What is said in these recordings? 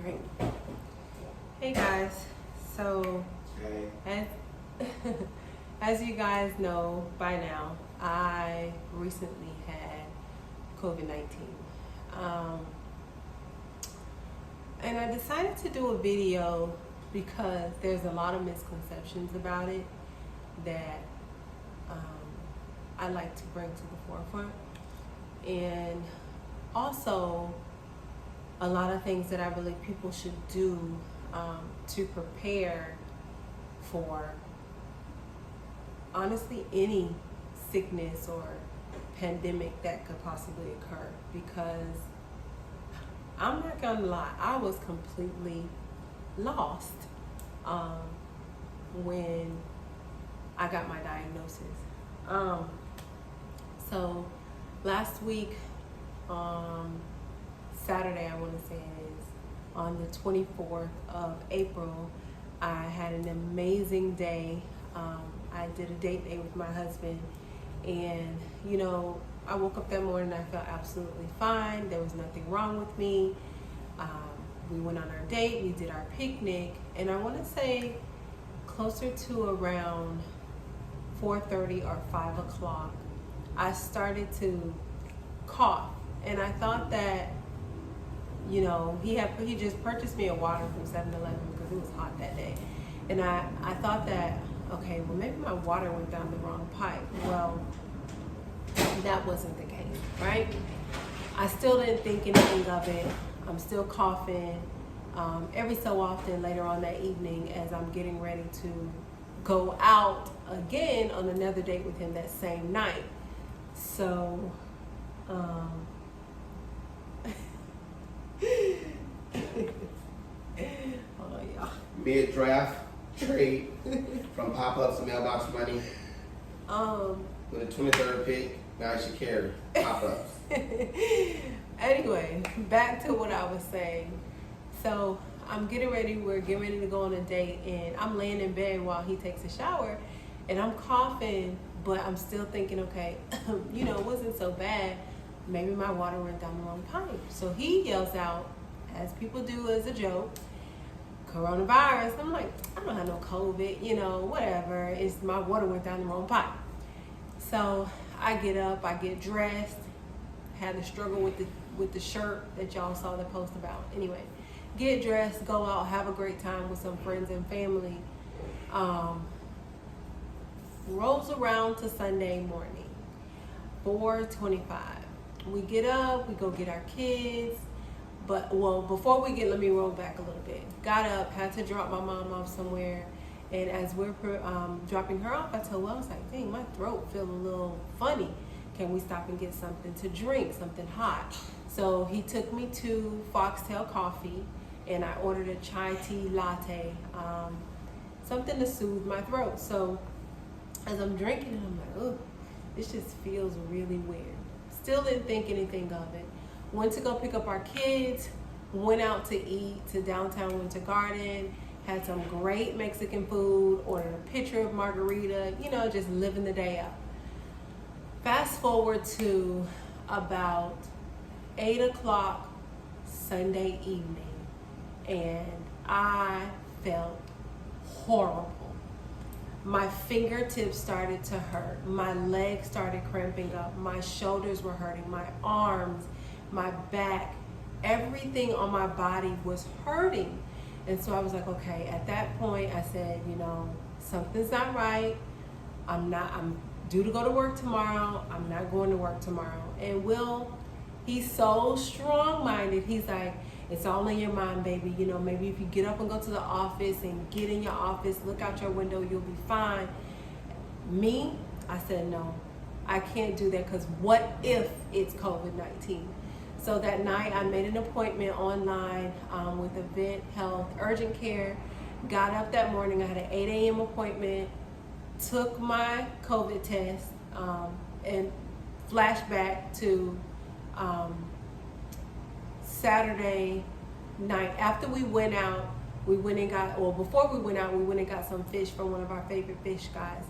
Alright. Hey guys, so Hey. as you guys know by now, I recently had COVID-19. And I decided to do a video because there's a lot of misconceptions about it that I like to bring to the forefront. And also a lot of things that I believe people should do to prepare for honestly any sickness or pandemic that could possibly occur, because I'm not gonna lie, I was completely lost when I got my diagnosis. So last week, Saturday, I want to say it is, on the 24th of April, I had an amazing day. I did a date day with my husband, and I woke up that morning, I felt absolutely fine. There was nothing wrong with me. We went on our date, we did our picnic, and I want to say closer to around 4:30 or 5 o'clock, I started to cough, and I thought that he just purchased me a water from 7-Eleven because it was hot that day. And I thought that, okay, well maybe my water went down the wrong pipe. Well, that wasn't the case, right? I still didn't think anything of it. I'm still coughing. Every so often later on that evening, as I'm getting ready to go out again on another date with him that same night. So, oh y'all. Mid-draft trade from pop-ups to mailbox money. With a 23rd pick, now you should carry pop-ups. Anyway, back to what I was saying. So we're getting ready to go on a date, and I'm laying in bed while he takes a shower, and I'm coughing, but I'm still thinking, okay, it wasn't so bad. Maybe my water went down the wrong pipe. So he yells out, as people do as a joke, coronavirus. I'm like, I don't have no COVID, whatever. It's my water went down the wrong pipe. So I get up, I get dressed, had to struggle with the shirt that y'all saw the post about. Anyway, get dressed, go out, have a great time with some friends and family. Rolls around to Sunday morning, 4:25. We get up, we go get our kids. Before we let me roll back a little bit. Got up, had to drop my mom off somewhere. And as we're dropping her off, I was like, dang, my throat feels a little funny. Can we stop and get something to drink, something hot? So he took me to Foxtail Coffee, and I ordered a chai tea latte, something to soothe my throat. So as I'm drinking it, I'm like, oh, this just feels really weird. Still didn't think anything of it. Went to go pick up our kids, went out to eat to downtown Winter Garden, had some great Mexican food, ordered a pitcher of margarita, just living the day up. Fast forward to about 8 o'clock Sunday evening, and I felt horrible. My fingertips started to hurt. My legs started cramping up. My shoulders were hurting. My arms, my back, everything on my body was hurting. And so I was like, okay, at that point I said, something's not right. I'm due to go to work tomorrow. I'm not going to work tomorrow. And Will, he's so strong-minded. He's like, it's all in your mind, baby. Maybe if you get up and go to the office and get in your office, look out your window, you'll be fine. Me, I said, no, I can't do that, because what if it's COVID-19? So that night I made an appointment online with Event Health Urgent Care. Got up that morning, I had an 8 a.m. appointment, took my COVID test, and flashback to Saturday night. After we went out, before we went out, we went and got some fish from one of our favorite fish guys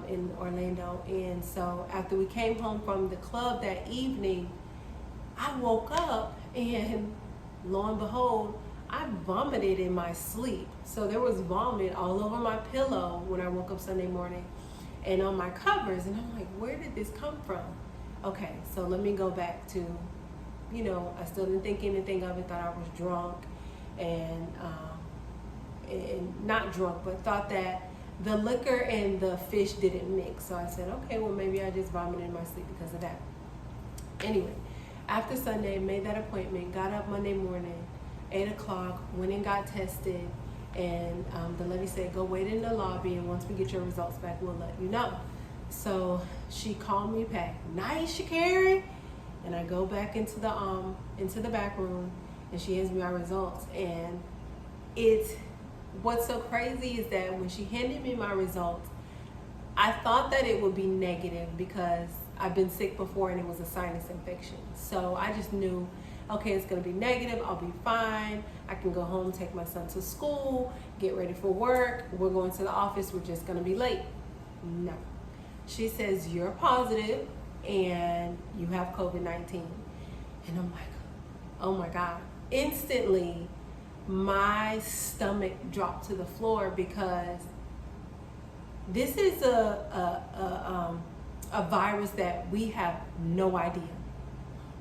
in Orlando. And so after we came home from the club that evening, I woke up and lo and behold, I vomited in my sleep. So there was vomit all over my pillow when I woke up Sunday morning and on my covers. And I'm like, where did this come from? Okay, so let me go back to, I still didn't think anything of it, thought I was drunk and not drunk, but thought that the liquor and the fish didn't mix. So I said, okay, well, maybe I just vomited in my sleep because of that. Anyway, after Sunday, made that appointment, got up Monday morning, 8 o'clock, went and got tested, and the lady said, go wait in the lobby, and once we get your results back, we'll let you know. So she called me back, nice, Shakari, and I go back into the back room, and she hands me my results, and what's so crazy is that when she handed me my results, I thought that it would be negative because I've been sick before and it was a sinus infection. So I just knew, okay, it's gonna be negative, I'll be fine. I can go home, take my son to school, get ready for work. We're going to the office, we're just gonna be late. No. She says, you're positive and you have COVID-19. And I'm like, oh my God. Instantly, my stomach dropped to the floor because this is a virus that we have no idea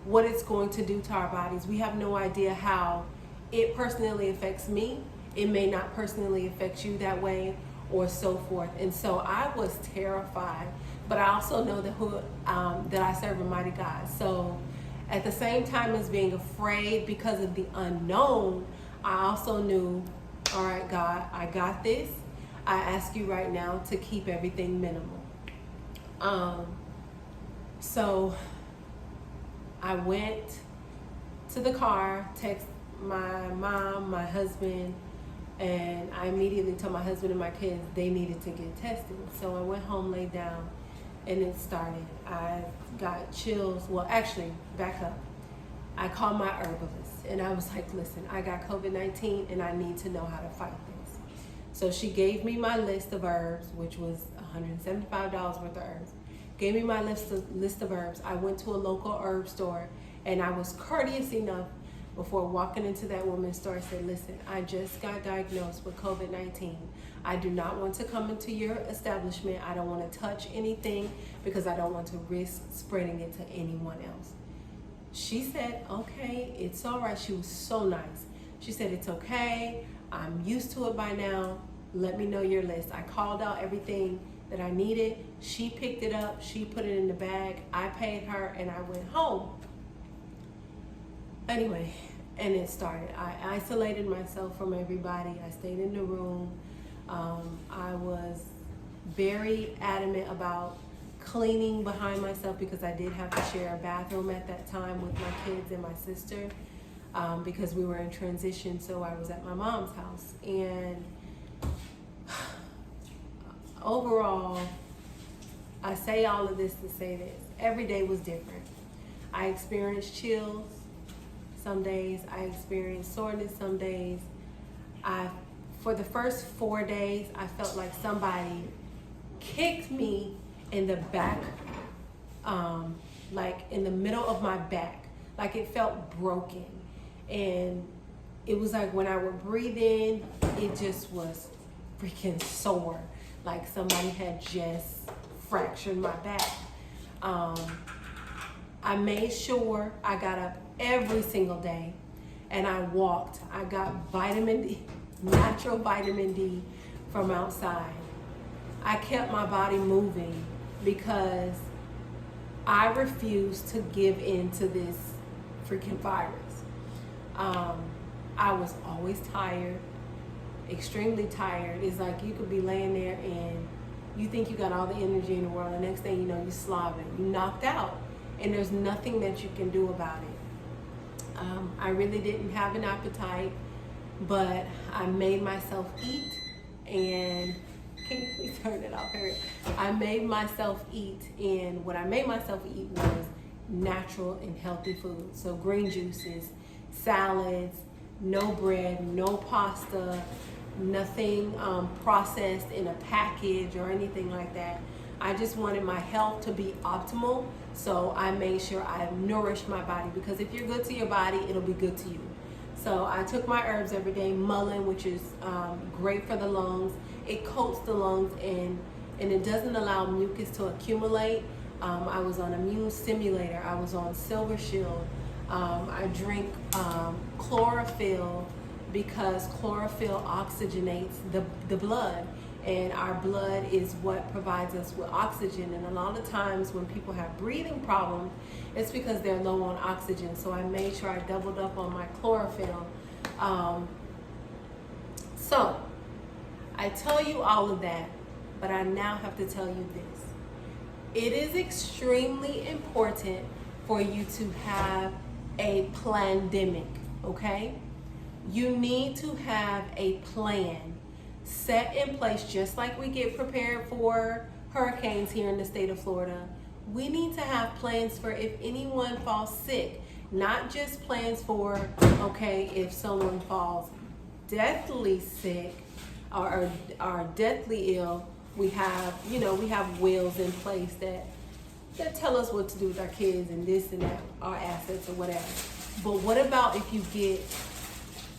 what it's going to do to our bodies. We have no idea how it personally affects me. It may not personally affect you that way, or so forth. And so I was terrified, but I also know that I serve a mighty God. So at the same time as being afraid because of the unknown, I also knew, all right, God, I got this. I ask you right now to keep everything minimal. So I went to the car, text my mom, my husband, and I immediately told my husband and my kids they needed to get tested. So I went home, laid down, and it started. I got chills. Well, actually, back up. I called my herbalist, and I was like, listen, I got COVID-19, and I need to know how to fight this. So she gave me my list of herbs, which was $175 worth of herbs. Gave me my list of herbs. I went to a local herb store, and I was courteous enough before walking into that woman's store. I said, listen, I just got diagnosed with COVID-19. I do not want to come into your establishment. I don't want to touch anything because I don't want to risk spreading it to anyone else. She said, okay, it's all right. She was so nice. She said, it's okay. I'm used to it by now. Let me know your list. I called out everything that I needed. She picked it up. She put it in the bag. I paid her and I went home. Anyway, and it started. I isolated myself from everybody. I stayed in the room. I was very adamant about cleaning behind myself because I did have to share a bathroom at that time with my kids and my sister because we were in transition. So I was at my mom's house. And overall, I say all of this to say this. Every day was different. I experienced chills some days. I experienced soreness some days. For the first 4 days, I felt like somebody kicked me in the back, like in the middle of my back. Like it felt broken. And it was like when I would breathe in, it just was freaking sore. Like somebody had just fractured my back. I made sure I got up every single day and I walked. I got vitamin D, natural vitamin D from outside. I kept my body moving because I refused to give in to this freaking virus. I was always tired, extremely tired. It's like you could be laying there and you think you got all the energy in the world. The next thing you know, you're slobbing, you're knocked out, and there's nothing that you can do about it. I really didn't have an appetite, but I made myself eat, and can you please turn it off, Harry? I made myself eat, and what I made myself eat was natural and healthy food. So green juices, salads, no bread, no pasta, nothing processed in a package or anything like that. I just wanted my health to be optimal, so I made sure I nourished my body, because if you're good to your body, it'll be good to you. So I took my herbs every day, mullein, which is great for the lungs. It coats the lungs and it doesn't allow mucus to accumulate. I was on immune stimulator. I was on Silver Shield. I drink chlorophyll because chlorophyll oxygenates the blood. And our blood is what provides us with oxygen. And a lot of times when people have breathing problems, it's because they're low on oxygen. So I made sure I doubled up on my chlorophyll. So I tell you all of that, but I now have to tell you this. It is extremely important for you to have a pandemic, okay? You need to have a plan set in place, just like we get prepared for hurricanes here in the state of Florida. We need to have plans for if anyone falls sick, not just plans for, okay, if someone falls deathly sick or deathly ill, we have wills in place that tell us what to do with our kids and this and that, our assets or whatever. But what about if you get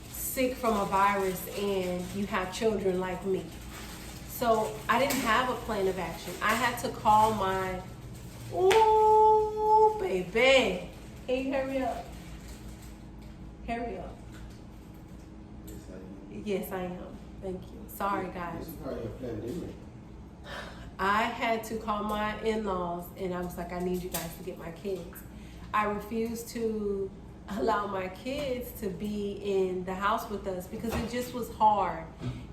sick from a virus and you have children like me? So I didn't have a plan of action. I had to call my, ooh, baby. Can you hurry up? Hurry up. Yes, I am. Thank you. Sorry, guys. This is part of your pandemic. I had to call my in-laws and I was like, I need you guys to get my kids. I refused to allow my kids to be in the house with us because it just was hard.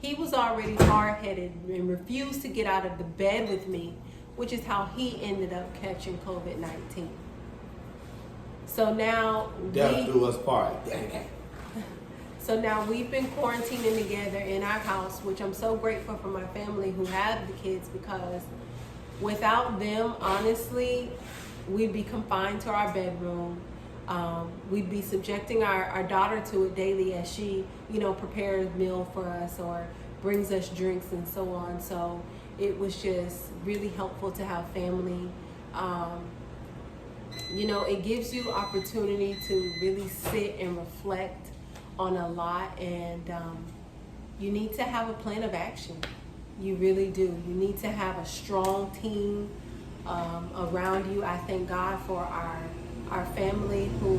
He was already hard-headed and refused to get out of the bed with me, which is how he ended up catching COVID-19. So now Death do us part. So now we've been quarantining together in our house, which I'm so grateful for my family who have the kids, because without them, honestly, we'd be confined to our bedroom. We'd be subjecting our daughter to it daily as she, prepares a meal for us or brings us drinks and so on. So it was just really helpful to have family. It gives you opportunity to really sit and reflect on a lot, and you need to have a plan of action. You really do. You need to have a strong team around you. I thank God for our family who,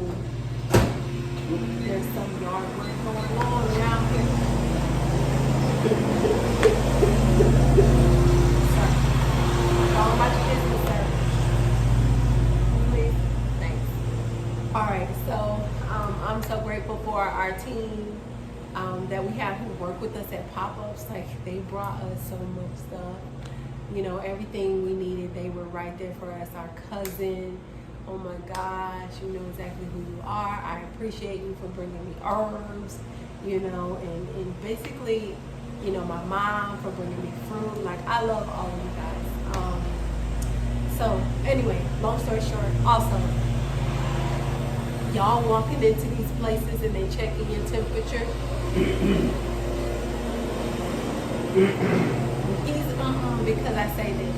there's some yard work going on around here. Sorry. All about your business, sir. Please. Thanks. All right, so I'm so grateful for our team that we have who work with us at pop-ups. Like, they brought us so much stuff. Everything we needed, they were right there for us. Our cousin, oh my gosh, you know exactly who you are. I appreciate you for bringing me herbs, and basically, my mom for bringing me fruit. Like, I love all of you guys. So anyway, long story short, also, y'all walking into these places and they checking your temperature. Because I say this.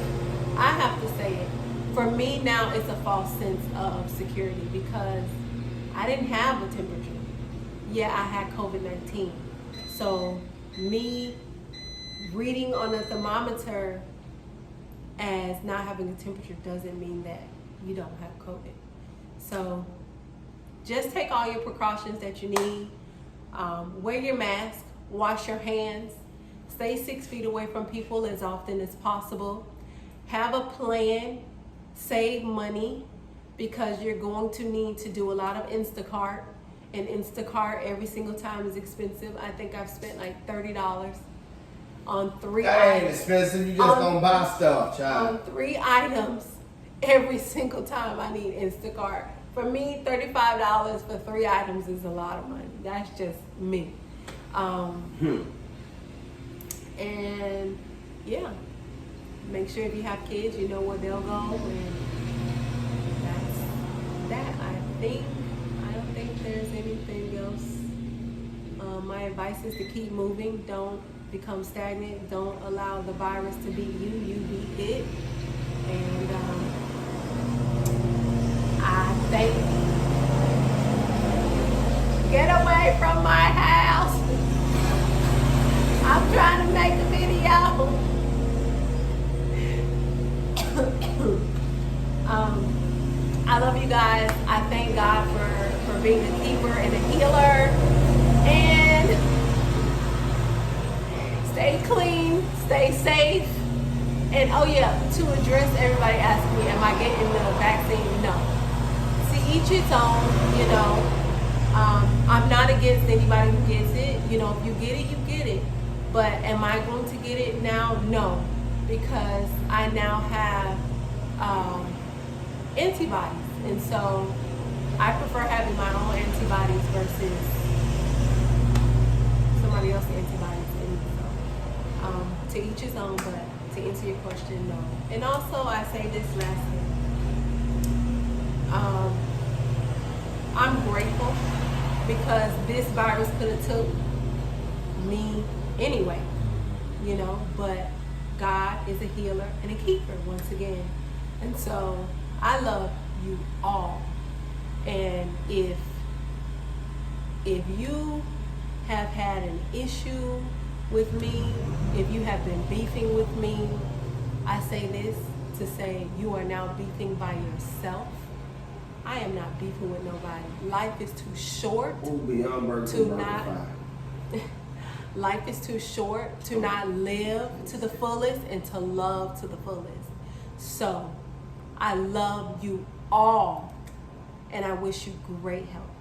I have to say it. For me now, it's a false sense of security because I didn't have a temperature. Yeah, I had COVID-19. So me reading on a thermometer as not having a temperature doesn't mean that you don't have COVID. So just take all your precautions that you need. Wear your mask, wash your hands, stay 6 feet away from people as often as possible. Have a plan, save money, because you're going to need to do a lot of Instacart. And Instacart every single time is expensive. I think I've spent like $30 on 3 items. That ain't expensive, you just don't buy stuff, child. On 3 items every single time I need Instacart. For me, $35 for 3 items is a lot of money. That's just me. And yeah, make sure if you have kids, you know where they'll go. And that's that. I don't think there's anything else. My advice is to keep moving. Don't become stagnant. Don't allow the virus to beat you. You beat it. And I thank Get away from my house. I'm trying to make a video. I love you guys. I thank God for being a keeper and a healer. And stay clean, stay safe. And oh yeah, to address everybody asking me, am I getting the vaccine? No. See, each its own, you know. I'm not against anybody who gets it. You know, if you get it, you get it. But am I going to get it now? No. Because I now have antibodies. And so I prefer having my own antibodies versus somebody else's antibodies. And so, to each his own, but to answer your question, no. And also, I say this last thing. I'm grateful because this virus could have took me anyway, you know, but God is a healer and a keeper once again. And so I love you all. And if you have had an issue with me, if you have been beefing with me, I say this to say you are now beefing by yourself. I am not beefing with nobody. Life is too short to not. Life is too short to not live to the fullest and to love to the fullest. So, I love you all, and I wish you great health.